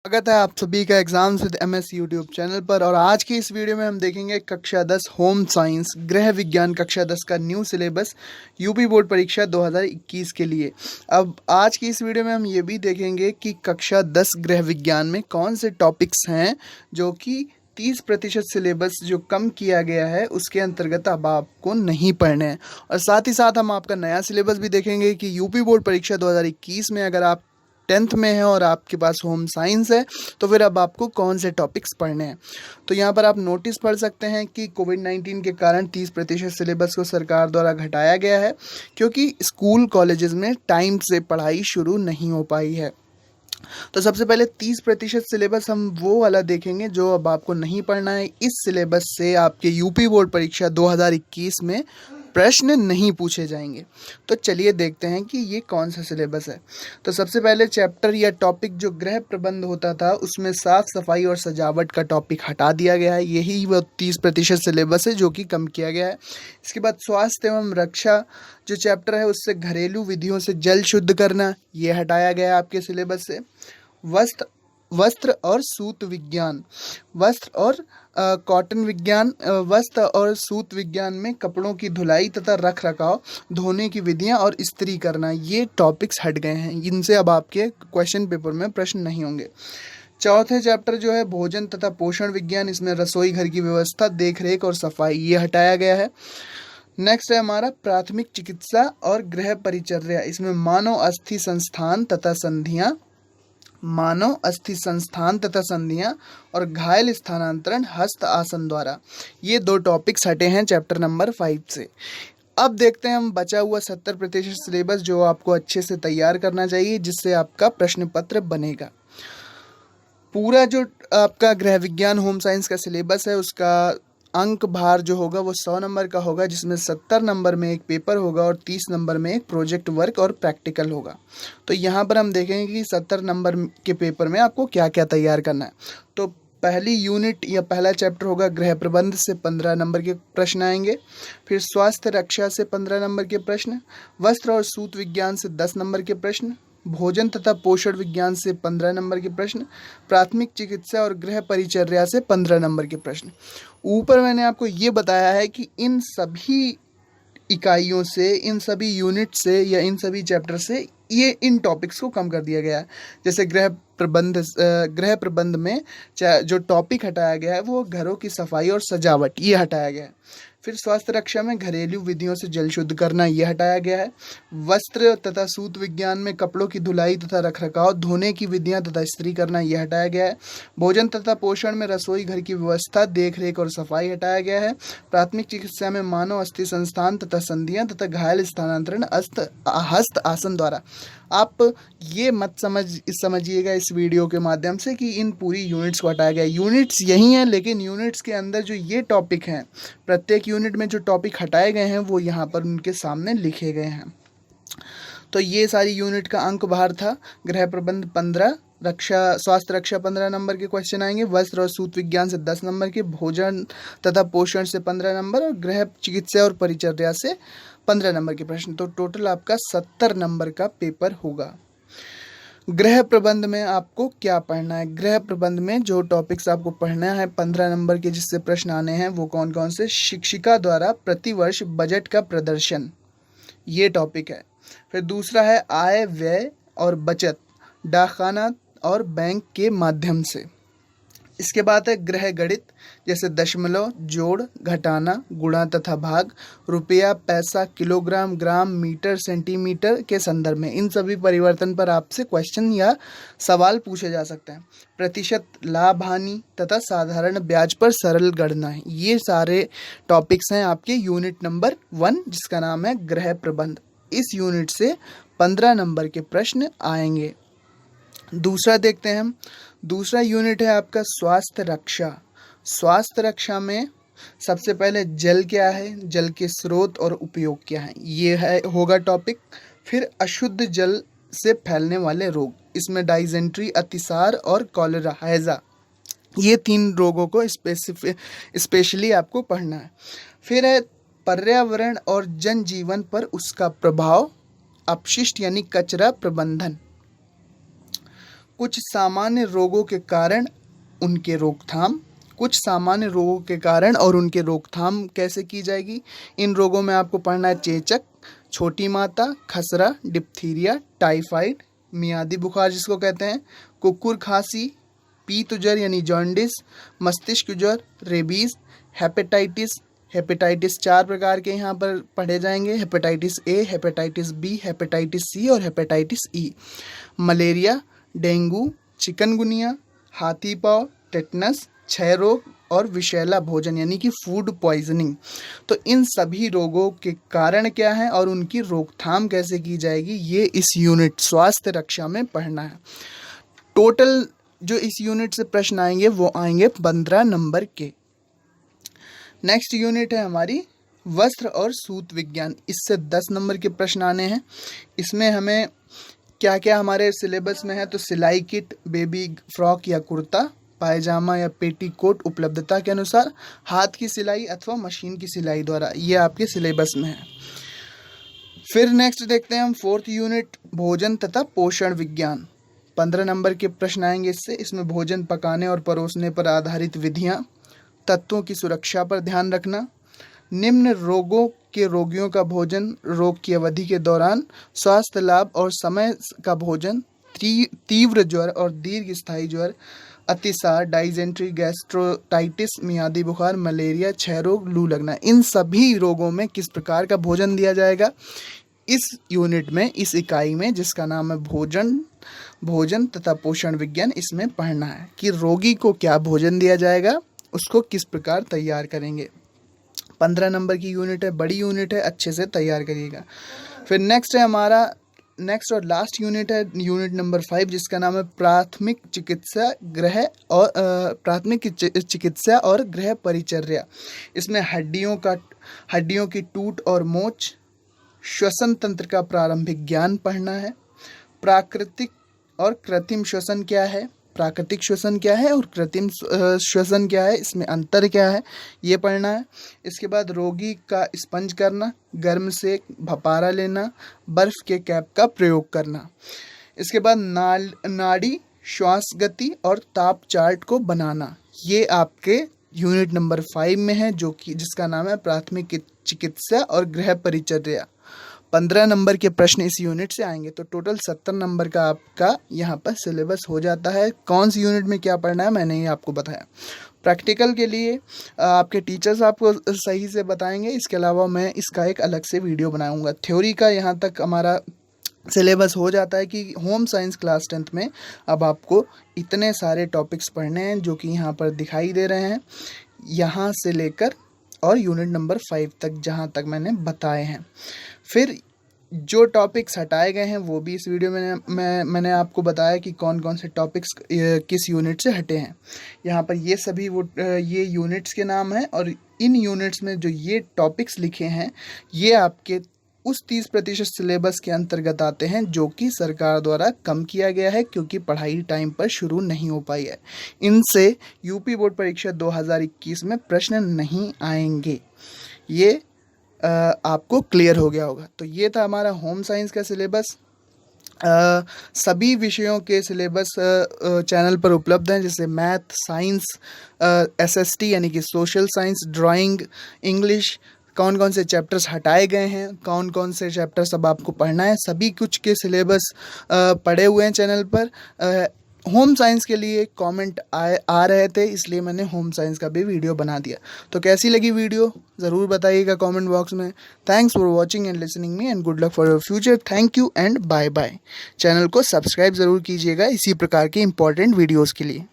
स्वागत है आप सभी का exams with MS YouTube channel पर। और आज की इस वीडियो में हम देखेंगे कक्षा 10 होम साइंस गृह विज्ञान कक्षा 10 का न्यू सिलेबस यूपी बोर्ड परीक्षा 2021 के लिए। अब आज की इस वीडियो में हम ये भी देखेंगे कि कक्षा 10 गृह विज्ञान में कौन से टॉपिक्स हैं जो कि 30% सिलेबस जो कम किया गया है उसके अंतर्गत अब आपको नहीं पढ़ने हैं। और साथ ही साथ हम आपका नया सिलेबस भी देखेंगे कि यूपी बोर्ड परीक्षा 2021 में अगर आप 10th में है और आपके पास होम साइंस है तो फिर अब आपको कौन से टॉपिक्स पढ़ने हैं। तो यहाँ पर आप नोटिस पढ़ सकते हैं कि कोविड-19 के कारण 30% सिलेबस को सरकार द्वारा घटाया गया है क्योंकि स्कूल कॉलेजेस में टाइम से पढ़ाई शुरू नहीं हो पाई है। तो सबसे पहले 30% सिलेबस हम वो वाला देखेंगे जो अब आपको नहीं पढ़ना है। इस सिलेबस से आपके यूपी बोर्ड परीक्षा 2021 में प्रश्न नहीं पूछे जाएंगे। तो चलिए देखते हैं कि ये कौन सा सिलेबस है। तो सबसे पहले चैप्टर या टॉपिक जो गृह प्रबंध होता था उसमें साफ सफाई और सजावट का टॉपिक हटा दिया गया है। यही वो 30% सिलेबस है जो कि कम किया गया है। इसके बाद स्वास्थ्य एवं रक्षा जो चैप्टर है उससे घरेलू विधियों से जल शुद्ध करना ये हटाया गया है आपके सिलेबस से। वस्त्र वस्त्र और सूत विज्ञान वस्त्र और कॉटन विज्ञान वस्त्र और सूत विज्ञान में कपड़ों की धुलाई तथा रख रखाव, धोने की विधियां और इस्त्री करना ये टॉपिक्स हट गए हैं। इनसे अब आपके क्वेश्चन पेपर में प्रश्न नहीं होंगे। चौथे चैप्टर जो है भोजन तथा पोषण विज्ञान, इसमें रसोई घर की व्यवस्था, देखरेख और सफाई ये हटाया गया है। नेक्स्ट है हमारा प्राथमिक चिकित्सा और गृह परिचर्या, इसमें मानव अस्थि संधियां और घायल स्थानांतरण हस्त आसन द्वारा, ये 2 टॉपिक्स हटे हैं चैप्टर नंबर 5 से। अब देखते हैं हम बचा हुआ 70% सिलेबस जो आपको अच्छे से तैयार करना चाहिए जिससे आपका प्रश्न पत्र बनेगा। पूरा जो आपका गृह विज्ञान होम साइंस का सिलेबस है उसका अंक भार जो होगा वो 100 नंबर का होगा, जिसमें 70 नंबर में एक पेपर होगा और 30 नंबर में एक प्रोजेक्ट वर्क और प्रैक्टिकल होगा। तो यहाँ पर हम देखेंगे कि 70 नंबर के पेपर में आपको क्या क्या तैयार करना है। तो पहली यूनिट या पहला चैप्टर होगा गृह प्रबंध से 15 नंबर के प्रश्न आएंगे। फिर स्वास्थ्य रक्षा से 15 नंबर के प्रश्न, वस्त्र और सूत विज्ञान से 10 नंबर के प्रश्न, भोजन तथा पोषण विज्ञान से 15 नंबर के प्रश्न, प्राथमिक चिकित्सा और गृह परिचर्या से 15 नंबर के प्रश्न। ऊपर मैंने आपको ये बताया है कि इन सभी इकाइयों से, इन सभी यूनिट से या इन सभी चैप्टर से ये इन टॉपिक्स को कम कर दिया गया है। जैसे गृह प्रबंध में जो टॉपिक हटाया गया है वो घरों की सफाई और सजावट ये हटाया गया है। फिर स्वास्थ्य रक्षा में घरेलू विधियों से जल शुद्ध करना ये हटाया गया है। वस्त्र तथा सूत विज्ञान में कपड़ों की धुलाई तथा रखरखाव, धोने की विधियां तथा इस्त्री करना ये हटाया गया है। भोजन तथा पोषण में रसोई घर की व्यवस्था, देखरेख और सफाई हटाया गया है। प्राथमिक चिकित्सा में मानव अस्थि संस्थान तथा संधियां तथा घायल स्थानांतरण हस्त आसन द्वारा। आप ये मत समझिएगा इस वीडियो के माध्यम से कि इन पूरी यूनिट्स को हटाया गया। यूनिट्स यही हैं लेकिन यूनिट्स के अंदर जो ये टॉपिक हैं, प्रत्येक यूनिट में जो टॉपिक हटाए गए हैं वो यहाँ पर उनके सामने लिखे गए हैं। तो ये सारी यूनिट का अंक भार था। गृह प्रबंध 15, स्वास्थ्य रक्षा 15 नंबर के क्वेश्चन आएंगे, वस्त्र और सूत विज्ञान से 10 नंबर के, भोजन तथा पोषण से 15 नंबर और गृह चिकित्सा और परिचर्या से 15 नंबर के प्रश्न। तो टोटल आपका 70 नंबर का पेपर होगा। गृह प्रबंध में आपको क्या पढ़ना है? गृह प्रबंध में जो टॉपिक्स आपको पढ़ना है 15 नंबर के जिससे प्रश्न आने हैं वो कौन कौन से? शिक्षिका द्वारा प्रतिवर्ष बजट का प्रदर्शन, ये टॉपिक है। फिर दूसरा है आय व्यय और बचत, डाकखाना और बैंक के माध्यम से। इसके बाद है गृह गणित, जैसे दशमलव, जोड़, घटाना, गुणा तथा भाग, रुपया, पैसा, किलोग्राम, ग्राम, मीटर, सेंटीमीटर के संदर्भ में इन सभी परिवर्तन पर आपसे क्वेश्चन या सवाल पूछे जा सकते हैं। प्रतिशत, लाभ हानि तथा साधारण ब्याज पर सरल गणना है। ये सारे टॉपिक्स हैं आपके यूनिट नंबर 1 जिसका नाम है गृह प्रबंध। इस यूनिट से 15 नंबर के प्रश्न आएंगे। दूसरा देखते हैं हम। दूसरा यूनिट है आपका स्वास्थ्य रक्षा। स्वास्थ्य रक्षा में सबसे पहले जल क्या है, जल के स्रोत और उपयोग क्या है, ये है होगा टॉपिक। फिर अशुद्ध जल से फैलने वाले रोग, इसमें डाइजेंट्री, अतिसार और कॉलेरा, हैजा, ये 3 रोगों को स्पेशली आपको पढ़ना है। फिर है पर्यावरण और जनजीवन पर उसका प्रभाव, अपशिष्ट यानी कचरा प्रबंधन। कुछ सामान्य रोगों के कारण उनके रोकथाम, कुछ सामान्य रोगों के कारण और उनके रोकथाम कैसे की जाएगी। इन रोगों में आपको पढ़ना है चेचक, छोटी माता, खसरा, डिप्थीरिया, टाइफाइड, मियादी बुखार जिसको कहते हैं, कुकुर खांसी, पीत ज्वर यानी जॉन्डिस, मस्तिष्क ज्वर, रेबीज, हेपेटाइटिस। हेपेटाइटिस 4 प्रकार के यहाँ पर पढ़े जाएंगे, hepatitis A, hepatitis B, hepatitis C और hepatitis E. Malaria, dengue, chikungunya, हाथी पाँव, टेटनस, क्षय रोग और विषैला भोजन यानी कि फूड पॉइजनिंग। तो इन सभी रोगों के कारण क्या है और उनकी रोकथाम कैसे की जाएगी, ये इस यूनिट स्वास्थ्य रक्षा में पढ़ना है। टोटल जो इस यूनिट से प्रश्न आएंगे वो आएंगे 15 नंबर के। नेक्स्ट यूनिट है हमारी वस्त्र और सूत विज्ञान। इससे 10 नंबर के प्रश्न आने हैं। इसमें हमें क्या क्या हमारे सिलेबस में है, तो सिलाई किट, बेबी फ्रॉक या कुर्ता, पायजामा या पेटीकोट उपलब्धता के अनुसार, हाथ की सिलाई अथवा मशीन की सिलाई द्वारा, ये आपके सिलेबस में है। फिर नेक्स्ट देखते हैं हम 4th यूनिट भोजन तथा पोषण विज्ञान। 15 नंबर के प्रश्न आएंगे इससे। इसमें भोजन पकाने और परोसने पर आधारित विधियाँ, तत्वों की सुरक्षा पर ध्यान रखना, निम्न रोगों के रोगियों का भोजन रोग की अवधि के दौरान, स्वास्थ्य लाभ और समय का भोजन, तीव्र ज्वर और दीर्घ स्थायी ज्वर, अतिसार, डाइजेंट्री, गैस्ट्रोटाइटिस, मियादी बुखार, मलेरिया, क्षय रोग, लू लगना। इन सभी रोगों में किस प्रकार का भोजन दिया जाएगा, इस यूनिट में, इस इकाई में जिसका नाम है भोजन तथा पोषण विज्ञान, इसमें पढ़ना है कि रोगी को क्या भोजन दिया जाएगा, उसको किस प्रकार तैयार करेंगे। 15 नंबर की यूनिट है, बड़ी यूनिट है, अच्छे से तैयार करिएगा। फिर नेक्स्ट है हमारा नेक्स्ट और लास्ट यूनिट है यूनिट नंबर 5 जिसका नाम है प्राथमिक चिकित्सा और गृह परिचर्या। इसमें हड्डियों की टूट और मोच, श्वसन तंत्र का प्रारंभिक ज्ञान पढ़ना है, प्राकृतिक और कृत्रिम श्वसन क्या है, प्राकृतिक श्वसन क्या है और कृत्रिम श्वसन क्या है, इसमें अंतर क्या है, ये पढ़ना है। इसके बाद रोगी का स्पंज करना, गर्म से भपारा लेना, बर्फ के कैप का प्रयोग करना। इसके बाद नाड़ी, श्वास गति और ताप चार्ट को बनाना। ये आपके यूनिट नंबर 5 में है जो कि जिसका नाम है प्राथमिक चिकित्सा और गृह परिचर्या। 15 नंबर के प्रश्न इस यूनिट से आएंगे, तो टोटल 70 नंबर का आपका यहाँ पर सिलेबस हो जाता है। कौन सी यूनिट में क्या पढ़ना है मैंने ये आपको बताया। प्रैक्टिकल के लिए आपके टीचर्स आपको सही से बताएंगे, इसके अलावा मैं इसका एक अलग से वीडियो बनाऊंगा। थ्योरी का यहाँ तक हमारा सिलेबस हो जाता है कि होम साइंस क्लास 10th में अब आपको इतने सारे टॉपिक्स पढ़ने हैं जो कि यहाँ पर दिखाई दे रहे हैं, यहाँ से लेकर और यूनिट नंबर 5 तक जहाँ तक मैंने बताए हैं। फिर जो टॉपिक्स हटाए गए हैं वो भी इस वीडियो में मैंने आपको बताया कि कौन कौन से टॉपिक्स किस यूनिट से हटे हैं। यहाँ पर ये सभी ये यूनिट्स के नाम हैं और इन यूनिट्स में जो ये टॉपिक्स लिखे हैं ये आपके उस 30% सिलेबस के अंतर्गत आते हैं जो कि सरकार द्वारा कम किया गया है क्योंकि पढ़ाई टाइम पर शुरू नहीं हो पाई है। इनसे यूपी बोर्ड परीक्षा 2021 में प्रश्न नहीं आएंगे, ये आपको क्लियर हो गया होगा। तो ये था हमारा होम साइंस का सिलेबस। सभी विषयों के सिलेबस चैनल पर उपलब्ध हैं, जैसे मैथ, साइंस, एसएसटी यानी कि सोशल साइंस, ड्राइंग, इंग्लिश, कौन कौन से चैप्टर्स हटाए गए हैं, कौन कौन से चैप्टर्स अब आपको पढ़ना है, सभी कुछ के सिलेबस पढ़े हुए हैं चैनल पर। होम साइंस के लिए कमेंट आ रहे थे इसलिए मैंने होम साइंस का भी वीडियो बना दिया। तो कैसी लगी वीडियो ज़रूर बताइएगा कमेंट बॉक्स में। Thanks for watching and listening me and good luck for your future. Thank you and bye bye. Channel को सब्सक्राइब ज़रूर कीजिएगा इसी प्रकार के इंपॉर्टेंट वीडियोज़ के लिए।